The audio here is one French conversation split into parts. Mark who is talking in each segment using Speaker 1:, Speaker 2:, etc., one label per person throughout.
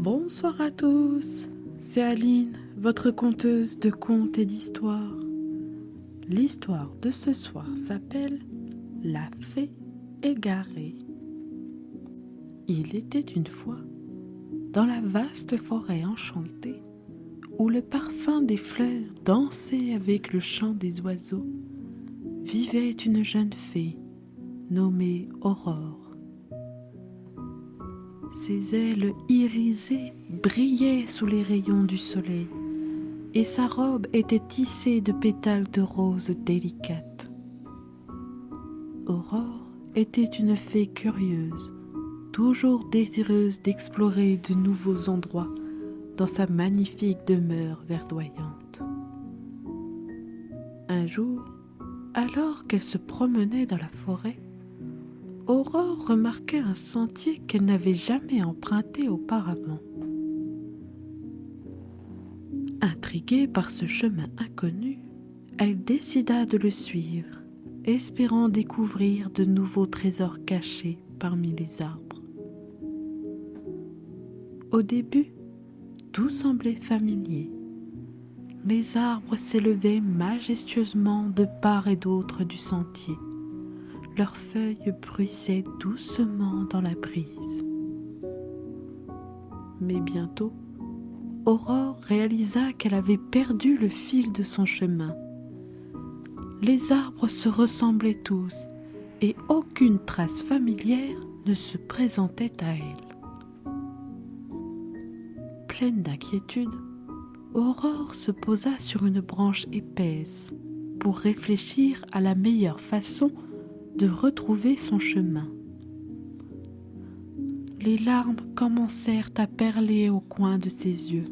Speaker 1: Bonsoir à tous, c'est Aline, votre conteuse de contes et d'histoires. L'histoire de ce soir s'appelle La Fée égarée. Il était une fois, dans la vaste forêt enchantée, où le parfum des fleurs dansait avec le chant des oiseaux, vivait une jeune fée nommée Aurore. Ses ailes irisées brillaient sous les rayons du soleil, et sa robe était tissée de pétales de roses délicates. Aurore était une fée curieuse, toujours désireuse d'explorer de nouveaux endroits dans sa magnifique demeure verdoyante. Un jour, alors qu'elle se promenait dans la forêt, Aurore remarqua un sentier qu'elle n'avait jamais emprunté auparavant. Intriguée par ce chemin inconnu, elle décida de le suivre, espérant découvrir de nouveaux trésors cachés parmi les arbres. Au début, tout semblait familier. Les arbres s'élevaient majestueusement de part et d'autre du sentier. Leurs feuilles bruissaient doucement dans la brise. Mais bientôt, Aurore réalisa qu'elle avait perdu le fil de son chemin. Les arbres se ressemblaient tous et aucune trace familière ne se présentait à elle. Pleine d'inquiétude, Aurore se posa sur une branche épaisse pour réfléchir à la meilleure façon de retrouver son chemin. Les larmes commencèrent à perler au coin de ses yeux,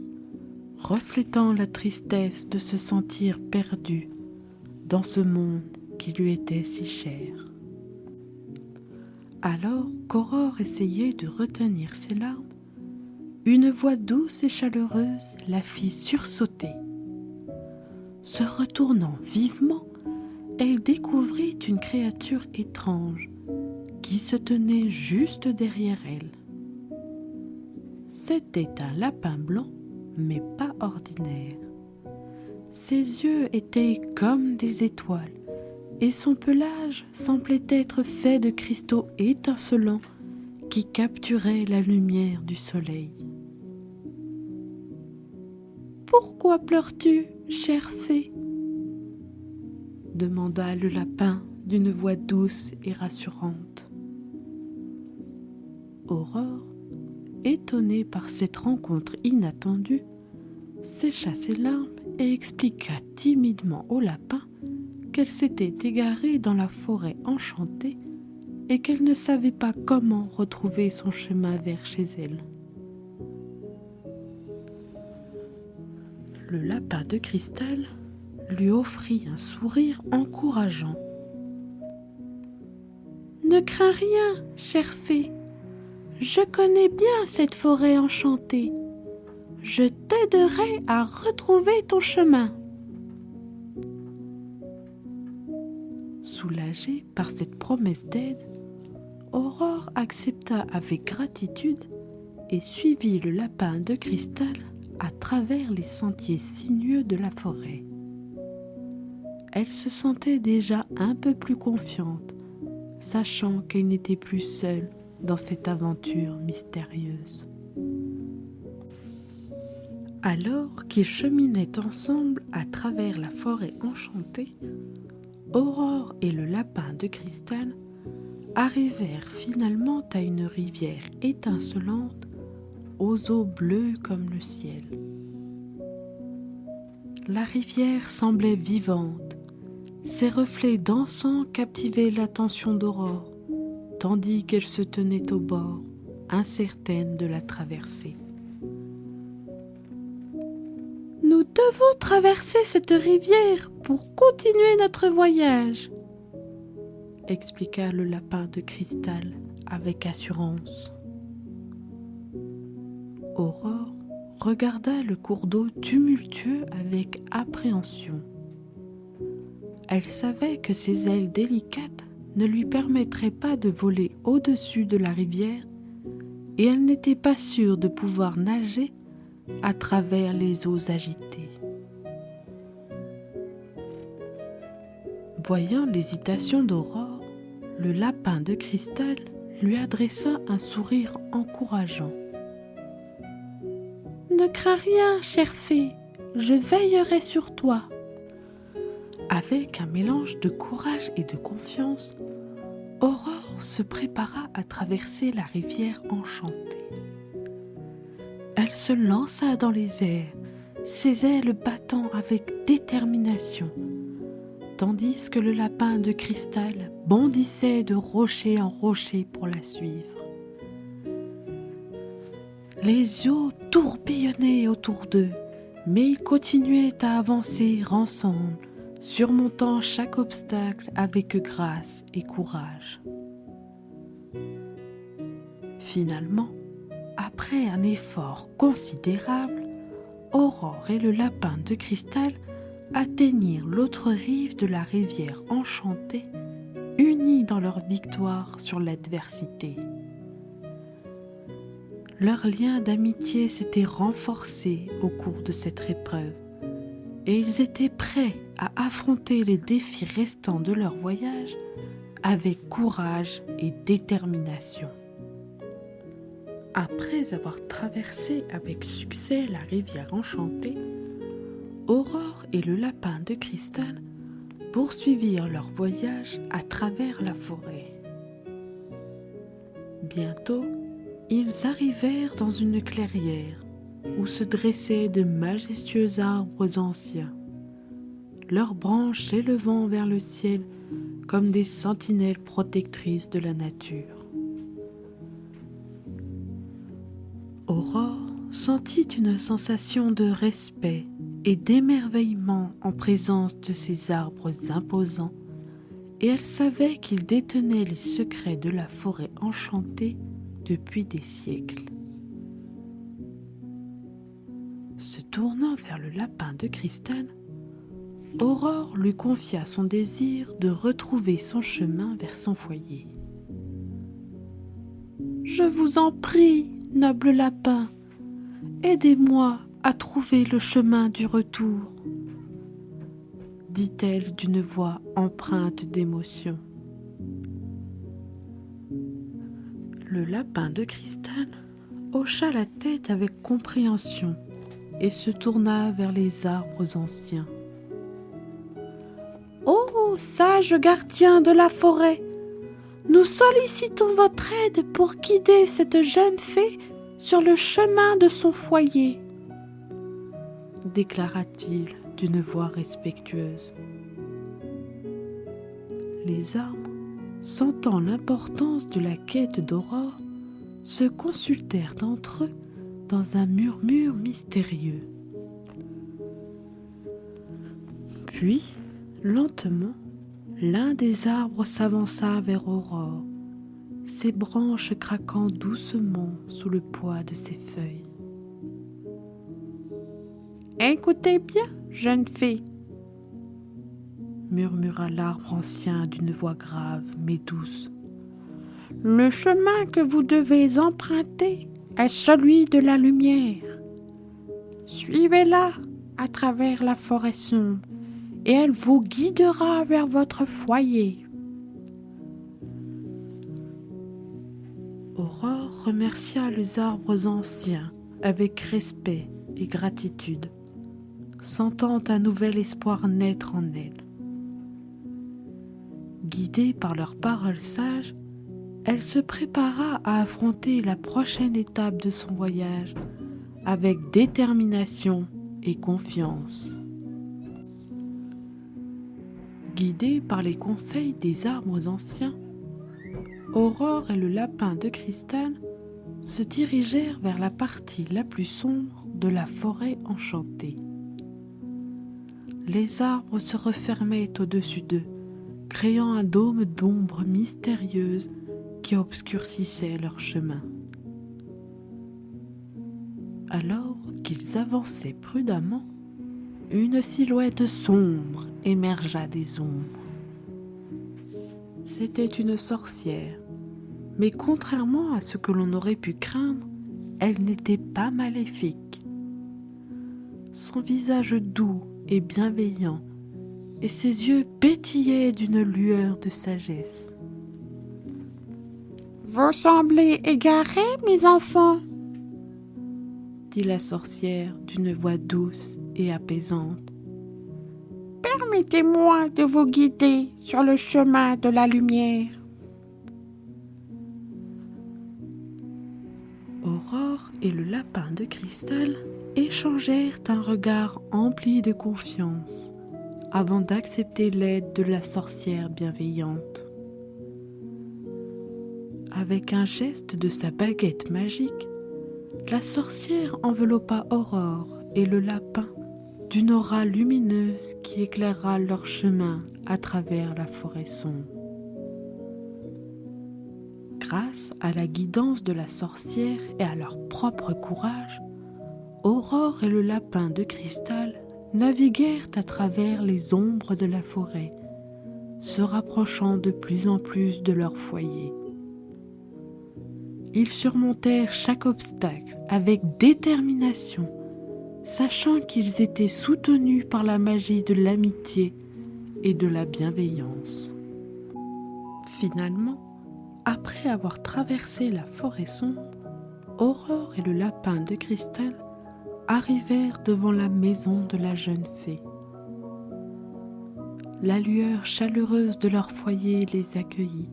Speaker 1: reflétant la tristesse de se sentir perdue dans ce monde qui lui était si cher. Alors qu'Aurore essayait de retenir ses larmes, une voix douce et chaleureuse la fit sursauter. Se retournant vivement, elle découvrit une créature étrange qui se tenait juste derrière elle. C'était un lapin blanc, mais pas ordinaire. Ses yeux étaient comme des étoiles et son pelage semblait être fait de cristaux étincelants qui capturaient la lumière du soleil. « Pourquoi pleures-tu, chère fée ?» demanda le lapin d'une voix douce et rassurante. Aurore, étonnée par cette rencontre inattendue, sécha ses larmes et expliqua timidement au lapin qu'elle s'était égarée dans la forêt enchantée et qu'elle ne savait pas comment retrouver son chemin vers chez elle. Le lapin de cristal lui offrit un sourire encourageant. « Ne crains rien, chère fée. Je connais bien cette forêt enchantée. Je t'aiderai à retrouver ton chemin. » Soulagée par cette promesse d'aide, Aurore accepta avec gratitude et suivit le lapin de cristal à travers les sentiers sinueux de la forêt. Elle se sentait déjà un peu plus confiante, sachant qu'elle n'était plus seule dans cette aventure mystérieuse. Alors qu'ils cheminaient ensemble à travers la forêt enchantée, Aurore et le lapin de cristal arrivèrent finalement à une rivière étincelante aux eaux bleues comme le ciel. La rivière semblait vivante. Ses reflets dansants captivaient l'attention d'Aurore, tandis qu'elle se tenait au bord, incertaine de la traverser. « Nous devons traverser cette rivière pour continuer notre voyage, » expliqua le lapin de cristal avec assurance. Aurore regarda le cours d'eau tumultueux avec appréhension. Elle savait que ses ailes délicates ne lui permettraient pas de voler au-dessus de la rivière et elle n'était pas sûre de pouvoir nager à travers les eaux agitées. Voyant l'hésitation d'Aurore, le lapin de cristal lui adressa un sourire encourageant. « Ne crains rien, chère fée, je veillerai sur toi. » Avec un mélange de courage et de confiance, Aurore se prépara à traverser la rivière enchantée. Elle se lança dans les airs, ses ailes battant avec détermination, tandis que le lapin de cristal bondissait de rocher en rocher pour la suivre. Les eaux tourbillonnaient autour d'eux, mais ils continuaient à avancer ensemble, surmontant chaque obstacle avec grâce et courage. Finalement, après un effort considérable, Aurore et le lapin de cristal atteignirent l'autre rive de la rivière enchantée, unis dans leur victoire sur l'adversité. Leur lien d'amitié s'était renforcé au cours de cette épreuve, et ils étaient prêts à affronter les défis restants de leur voyage avec courage et détermination. Après avoir traversé avec succès la rivière enchantée, Aurore et le lapin de cristal poursuivirent leur voyage à travers la forêt. Bientôt, ils arrivèrent dans une clairière où se dressaient de majestueux arbres anciens, leurs branches s'élevant vers le ciel comme des sentinelles protectrices de la nature. Aurore sentit une sensation de respect et d'émerveillement en présence de ces arbres imposants, et elle savait qu'ils détenaient les secrets de la forêt enchantée depuis des siècles. Se tournant vers le lapin de cristal, Aurore lui confia son désir de retrouver son chemin vers son foyer. « Je vous en prie, noble lapin, aidez-moi à trouver le chemin du retour, » dit-elle d'une voix empreinte d'émotion. Le lapin de cristal hocha la tête avec compréhension et se tourna vers les arbres anciens. « Ô sage gardien de la forêt, nous sollicitons votre aide pour guider cette jeune fée sur le chemin de son foyer, » déclara-t-il d'une voix respectueuse. Les arbres, sentant l'importance de la quête d'Aurore, se consultèrent entre eux dans un murmure mystérieux. Puis, lentement, l'un des arbres s'avança vers Aurore, ses branches craquant doucement sous le poids de ses feuilles. « Écoutez bien, jeune fée, » murmura l'arbre ancien d'une voix grave mais douce. « Le chemin que vous devez emprunter est celui de la lumière. Suivez-la à travers la forêt sombre et elle vous guidera vers votre foyer. » Aurore remercia les arbres anciens avec respect et gratitude, sentant un nouvel espoir naître en elle. Guidée par leurs paroles sages, elle se prépara à affronter la prochaine étape de son voyage avec détermination et confiance. Guidée par les conseils des arbres anciens, Aurore et le lapin de cristal se dirigèrent vers la partie la plus sombre de la forêt enchantée. Les arbres se refermaient au-dessus d'eux, créant un dôme d'ombre mystérieuse qui obscurcissait leur chemin. Alors qu'ils avançaient prudemment, une silhouette sombre émergea des ombres. C'était une sorcière, Mais contrairement à ce que l'on aurait pu craindre, elle n'était pas maléfique. Son visage doux et bienveillant, et ses yeux pétillaient d'une lueur de sagesse.
Speaker 2: « Vous semblez égarés, mes enfants ?»
Speaker 1: dit la sorcière d'une voix douce et apaisante.
Speaker 2: « Permettez-moi de vous guider sur le chemin de la lumière. »
Speaker 1: Aurore et le lapin de cristal échangèrent un regard empli de confiance avant d'accepter l'aide de la sorcière bienveillante. Avec un geste de sa baguette magique, la sorcière enveloppa Aurore et le lapin d'une aura lumineuse qui éclaira leur chemin à travers la forêt sombre. Grâce à la guidance de la sorcière et à leur propre courage, Aurore et le lapin de cristal naviguèrent à travers les ombres de la forêt, se rapprochant de plus en plus de leur foyer. Ils surmontèrent chaque obstacle avec détermination, sachant qu'ils étaient soutenus par la magie de l'amitié et de la bienveillance. Finalement, après avoir traversé la forêt sombre, Aurore et le lapin de cristal arrivèrent devant la maison de la jeune fée. La lueur chaleureuse de leur foyer les accueillit,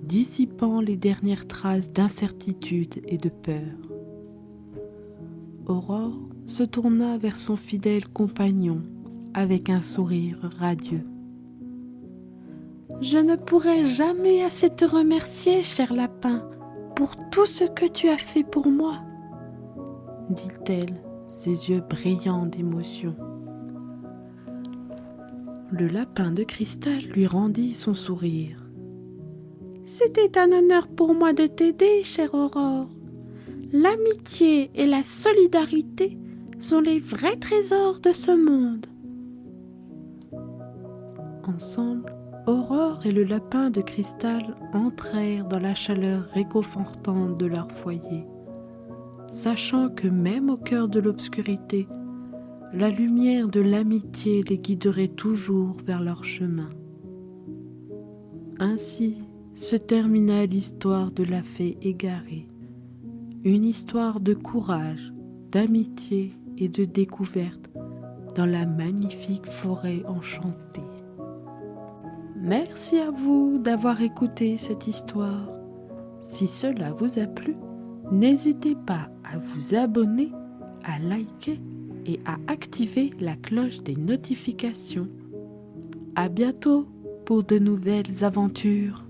Speaker 1: dissipant les dernières traces d'incertitude et de peur. Aurore se tourna vers son fidèle compagnon avec un sourire radieux. « Je ne pourrai jamais assez te remercier, cher lapin, pour tout ce que tu as fait pour moi, » dit-elle, ses yeux brillants d'émotion. Le lapin de cristal lui rendit son sourire. « C'était un honneur pour moi de t'aider, chère Aurore. L'amitié et la solidarité sont les vrais trésors de ce monde. » Ensemble, Aurore et le lapin de cristal entrèrent dans la chaleur réconfortante de leur foyer, sachant que même au cœur de l'obscurité, la lumière de l'amitié les guiderait toujours vers leur chemin. Ainsi se termina l'histoire de la fée égarée, une histoire de courage, d'amitié et de découverte dans la magnifique forêt enchantée. Merci à vous d'avoir écouté cette histoire. Si cela vous a plu, n'hésitez pas à vous abonner, à liker et à activer la cloche des notifications. À bientôt pour de nouvelles aventures.